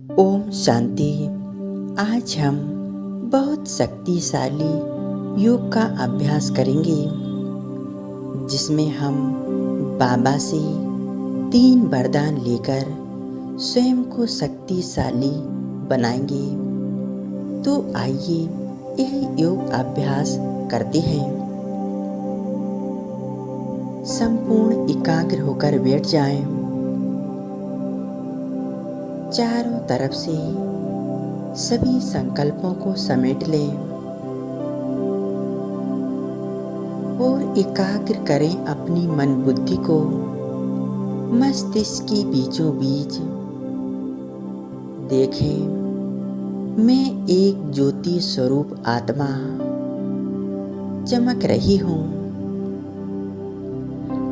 ओम शांति। आज हम बहुत शक्तिशाली योग का अभ्यास करेंगे, जिसमें हम बाबा से 3 वरदान लेकर स्वयं को शक्तिशाली बनाएंगे। तो आइए यह योग अभ्यास करते हैं। संपूर्ण एकाग्र होकर बैठ जाएं। चारों तरफ से सभी संकल्पों को समेट लें और एकाग्र करें अपनी मन बुद्धि को मस्तिष्क के बीचों बीच। देखें, मैं एक ज्योति स्वरूप आत्मा चमक रही हूँ।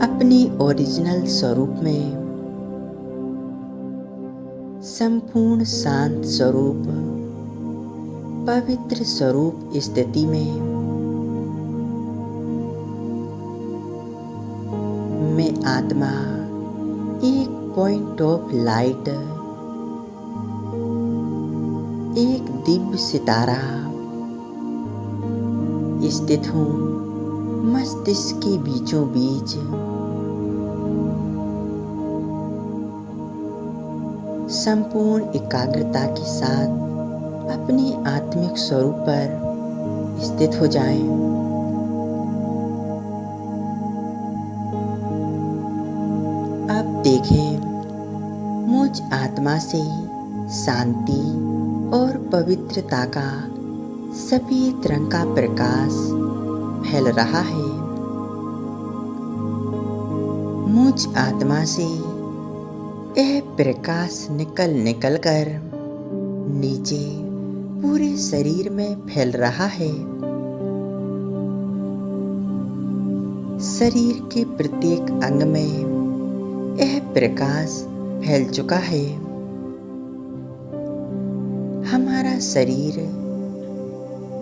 अपने ओरिजिनल स्वरूप में, संपूर्ण शांत स्वरूप, पवित्र स्वरूप स्थिति में मैं आत्मा एक पॉइंट ऑफ लाइट, एक दिव्य सितारा स्थित हूँ मस्तिष्क के बीचों बीच। संपूर्ण एकाग्रता के साथ अपने आत्मिक स्वरूप पर स्थित हो जाएं। अब देखें, मुझ आत्मा से शांति और पवित्रता का सफेद रंग का प्रकाश फैल रहा है। मुझ आत्मा से यह प्रकाश निकल कर नीचे पूरे शरीर में फैल रहा है। शरीर के प्रत्येक अंग में यह प्रकाश फैल चुका है। हमारा शरीर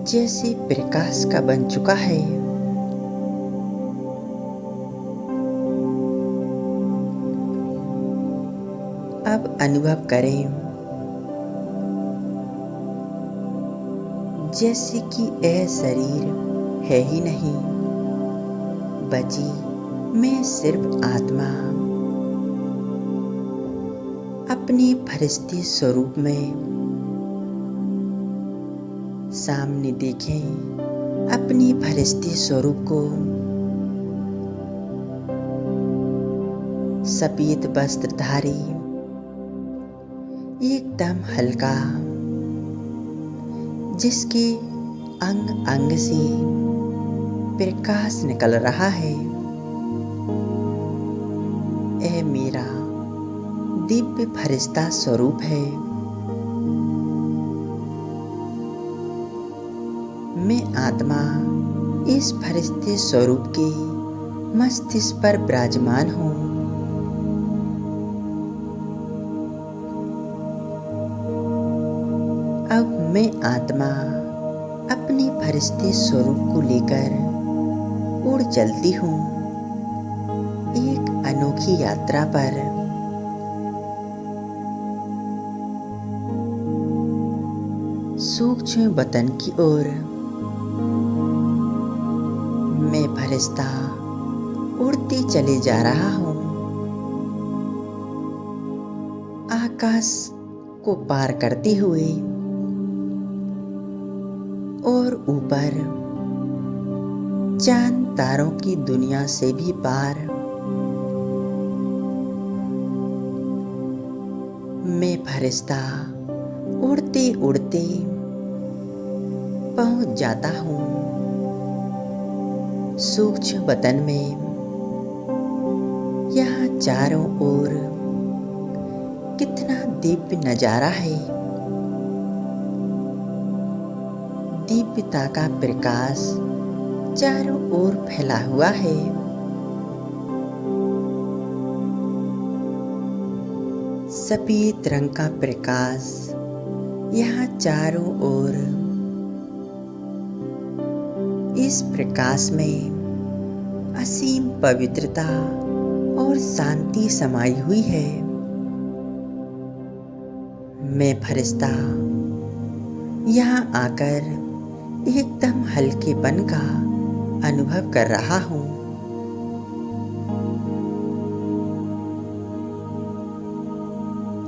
जैसे प्रकाश का बन चुका है। अब अनुभव करें जैसे कि यह शरीर है ही नहीं, बची मैं सिर्फ आत्मा अपने फरिश्ते स्वरूप में। सामने देखें अपने फरिश्ते स्वरूप को। सफेद वस्त्रधारी, एकदम हल्का, जिसके अंग अंग से प्रकाश निकल रहा है। यह मेरा दिव्य फरिश्ता स्वरूप है। मैं आत्मा इस फरिश्ते स्वरूप के मस्तिष्क पर विराजमान हूँ। अब मैं आत्मा अपने फरिश्ते स्वरूप को लेकर उड़ चलती हूँ एक अनोखी यात्रा पर। सूक्ष्म वतन की ओर मैं फरिश्ता उड़ते चले जा रहा हूँ। आकाश को पार करते हुए और ऊपर चांद तारों की दुनिया से भी पार मैं फरिश्ता उड़ते उड़ते पहुंच जाता हूँ सूक्ष्म वतन में। यहाँ चारों ओर कितना दिव्य नजारा है। दिव्यता का प्रकाश चारों ओर फैला हुआ है। सफेद रंग का प्रकाश यहाँ चारों ओर। इस प्रकाश में असीम पवित्रता और शांति समाई हुई है। मैं फरिश्ता यहाँ आकर एकदम हल्केपन का अनुभव कर रहा हूँ।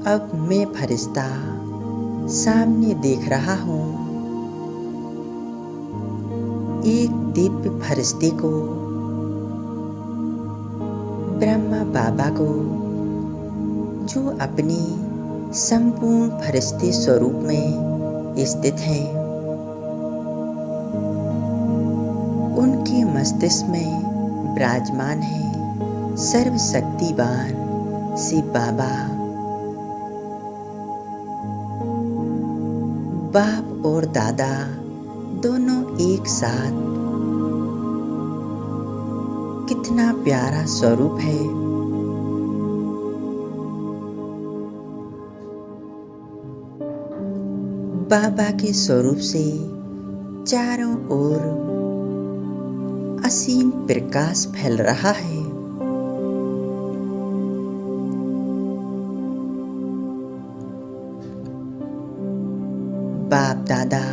अब मैं फरिश्ता सामने देख रहा हूँ एक दिव्य फरिश्ते को, ब्रह्मा बाबा को, जो अपने संपूर्ण फरिश्ते स्वरूप में स्थित हैं। उनके मस्तिष्क में विराजमान है सर्वशक्तिवान शिव बाबा। बाप और दादा दोनों एक साथ, कितना प्यारा स्वरूप है। बाबा के स्वरूप से चारों ओर असीम प्रकाश फैल रहा है। बाप दादा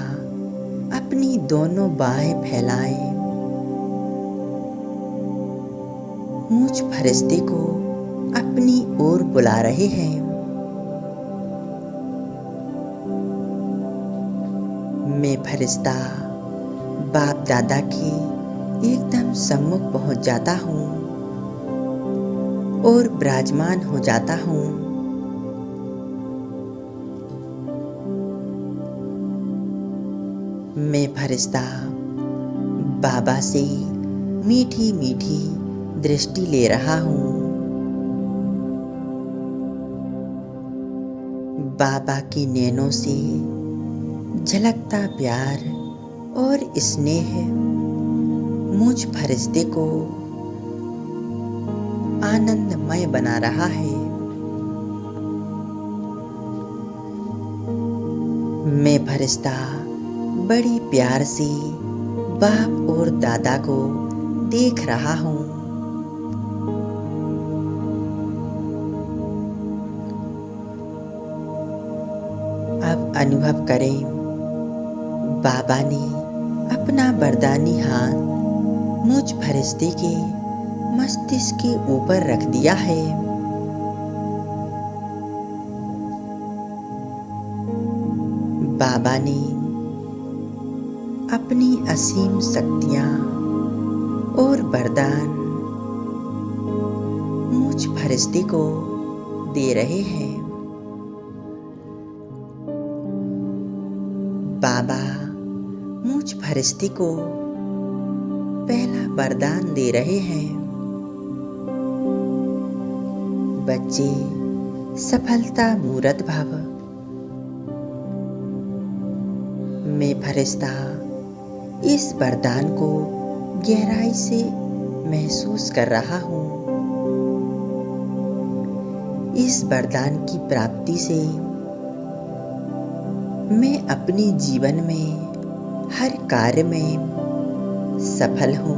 अपनी दोनों बाहें फैलाए मुझ फरिश्ते को अपनी ओर बुला रहे हैं। मैं फरिश्ता बाप दादा के एकदम सम्मुख पहुंच जाता हूँ और विराजमान हो जाता हूँ। मैं फरिश्ता बाबा से मीठी मीठी दृष्टि ले रहा हूँ। बाबा की नैनों से झलकता प्यार और स्नेह मुझ फरिश्ते को आनंदमय बना रहा है। मैं फरिश्ता बड़ी प्यार से बाप और दादा को देख रहा हूँ। अब अनुभव करें, बाबा ने अपना वरदानी हाथ मुझ फरिश्ते के मस्तिष्क के ऊपर रख दिया है। बाबा ने अपनी असीम शक्तियाँ और वरदान मुझ फरिश्ते को दे रहे हैं। बाबा मुझ फरिश्ते को पहला वरदान दे रहे हैं। बच्चे सफलता मूरत भव। मैं फरिश्ता इस वरदान को गहराई से महसूस कर रहा हूँ। इस वरदान की प्राप्ति से मैं अपने जीवन में हर कार्य में सफल हूँ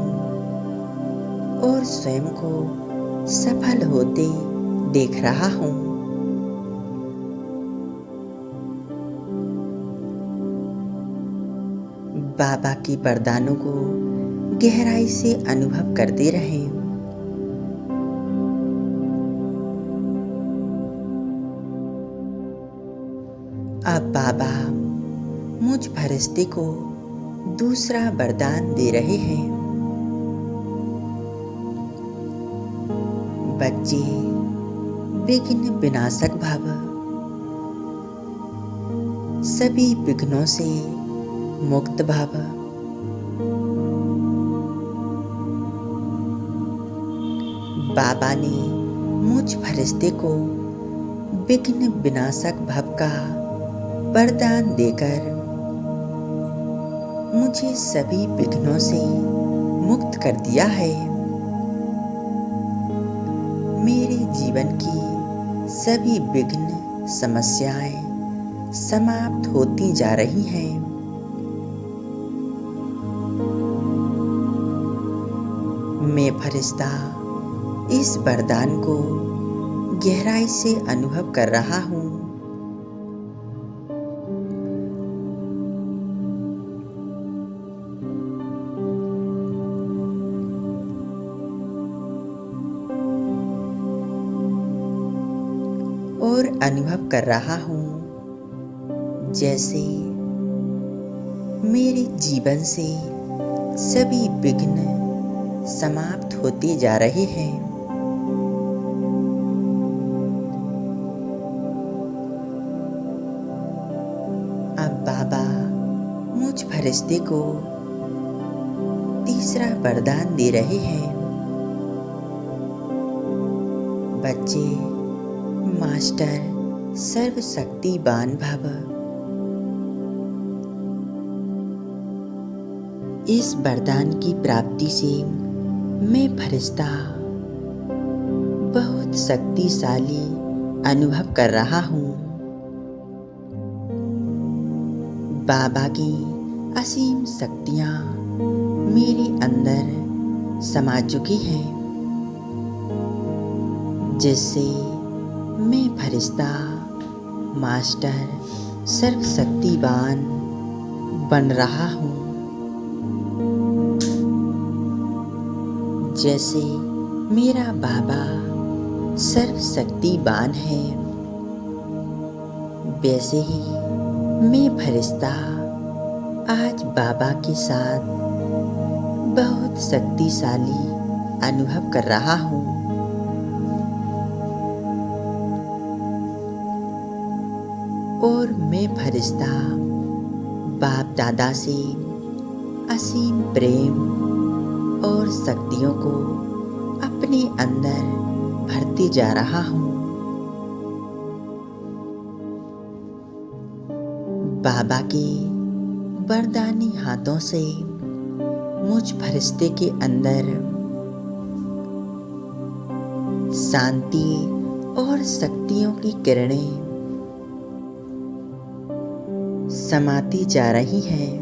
और स्वयं को सफल होते देख रहा हूँ। बाबा के वरदानों को गहराई से अनुभव करते रहें। अब बाबा मुझ फरिश्ते को दूसरा वरदान दे रहे हैं। बच्चे विघ्न विनाशक भव। सभी विघ्नों से मुक्त भव। बाबा ने मुझ फरिश्ते को विघ्न विनाशक भव का वरदान देकर मुझे सभी विघ्नों से मुक्त कर दिया है। मेरे जीवन की सभी विघ्न समस्याएं समाप्त होती जा रही हैं। मैं फरिश्ता इस वरदान को गहराई से अनुभव कर रहा हूँ। और अनुभव कर रहा हूँ जैसे मेरे जीवन से सभी विघ्न समाप्त होते जा रहे हैं। अब बाबा मुझ फरिश्ते को तीसरा वरदान दे रहे हैं। बच्चे, मास्टर सर्वशक्तिवान भव। इस वरदान की प्राप्ति से मैं फरिश्ता बहुत शक्तिशाली अनुभव कर रहा हूँ। बाबा की असीम शक्तियाँ मेरे अंदर समा चुकी हैं, जिससे मैं फरिश्ता मास्टर सर्वशक्तिवान बन रहा हूँ। जैसे मेरा बाबा सर्वशक्तिवान है, वैसे ही मैं फरिश्ता आज बाबा के साथ बहुत शक्तिशाली अनुभव कर रहा हूँ। और मैं फरिश्ता बाप दादा से असीम प्रेम और शक्तियों को अपने अंदर भरते जा रहा हूँ। बाबा के वरदानी हाथों से मुझ फरिश्ते के अंदर शांति और शक्तियों की किरणें समाती जा रही हैं।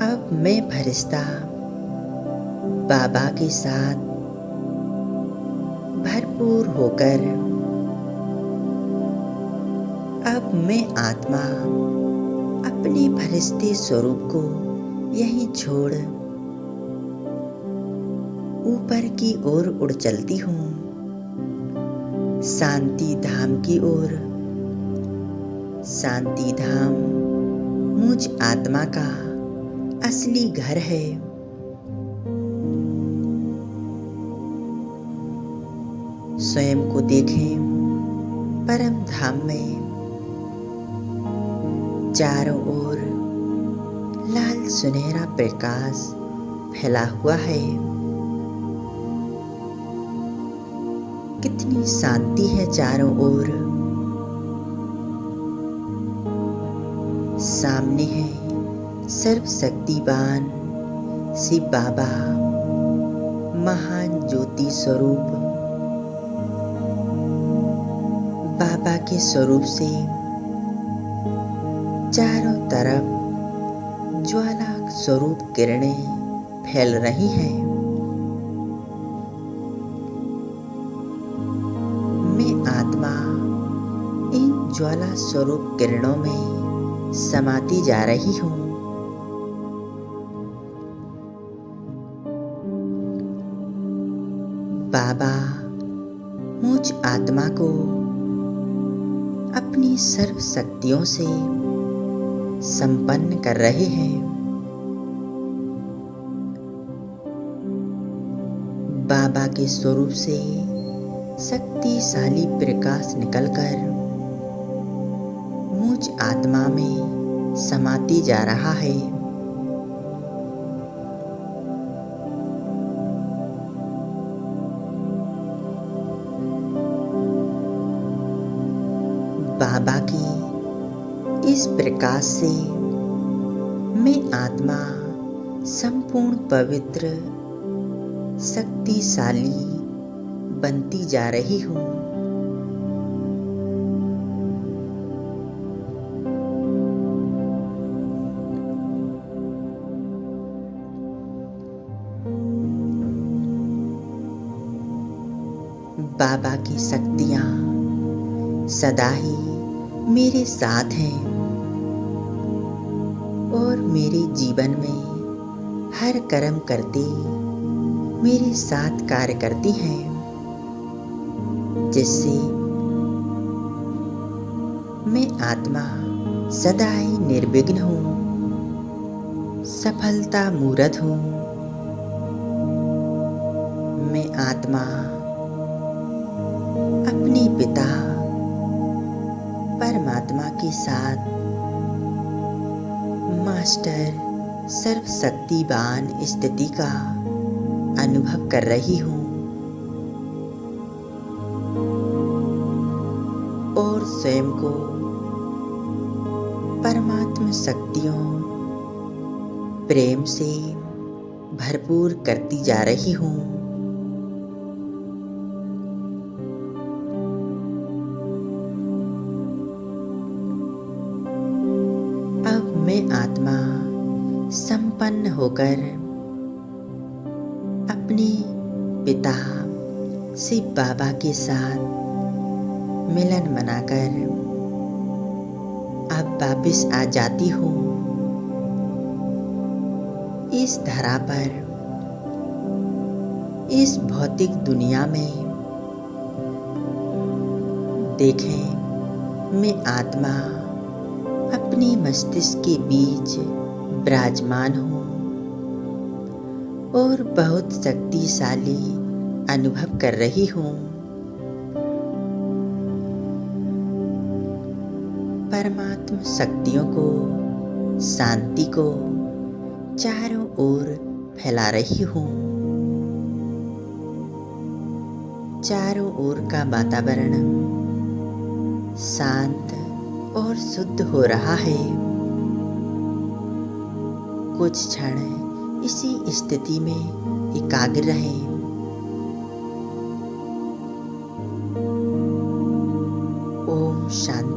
अब मैं फरिश्ता बाबा के साथ भरपूर होकर अब मैं आत्मा अपने फरिश्ते स्वरूप को यहीं छोड़ ऊपर की ओर उड़ चलती हूँ, शांति धाम की ओर। शांति धाम मुझ आत्मा का असली घर है। स्वयं को देखें परम धाम में, चारों ओर लाल सुनहरा प्रकाश फैला हुआ है। कितनी शांति है चारों ओर। सामने है सर्वशक्तिवान शिव बाबा, महान ज्योति स्वरूप। बाबा के स्वरूप से चारों तरफ ज्वाला स्वरूप किरणें फैल रही हैं। मैं आत्मा इन ज्वाला स्वरूप किरणों में समाती जा रही हूँ। बाबा मुझ आत्मा को अपनी सर्व शक्तियों से संपन्न कर रहे हैं। बाबा के स्वरूप से शक्तिशाली प्रकाश निकलकर मुझ आत्मा में समाती जा रहा है। बाबा की इस प्रकाश से मैं आत्मा संपूर्ण पवित्र शक्तिशाली बनती जा रही हूँ। बाबा की शक्तियाँ सदा ही मेरे साथ हैं और मेरे जीवन में हर कर्म करती मेरे साथ कार्य करती हैं, जिससे मैं आत्मा सदा ही निर्विघ्न हूँ, सफलता मूर्त हूँ। मैं आत्मा अपने पिता परमात्मा के साथ मास्टर सर्वशक्तिवान स्थिति का अनुभव कर रही हूँ और स्वयं को परमात्मा शक्तियों प्रेम से भरपूर करती जा रही हूँ। अब मैं आत्मा संपन्न होकर अपने पिता शिव बाबा के साथ मिलन मनाकर अब वापिस आ जाती हूँ इस धरा पर, इस भौतिक दुनिया में। देखें, मैं आत्मा अपने मस्तिष्क के बीच विराजमान हूँ और बहुत शक्तिशाली अनुभव कर रही हूँ। परमात्मा शक्तियों को, शांति को चारों ओर फैला रही हूँ। चारों ओर का वातावरण शांत और शुद्ध हो रहा है। कुछ क्षण इसी स्थिति में एकाग्र रहें। ओम शांति।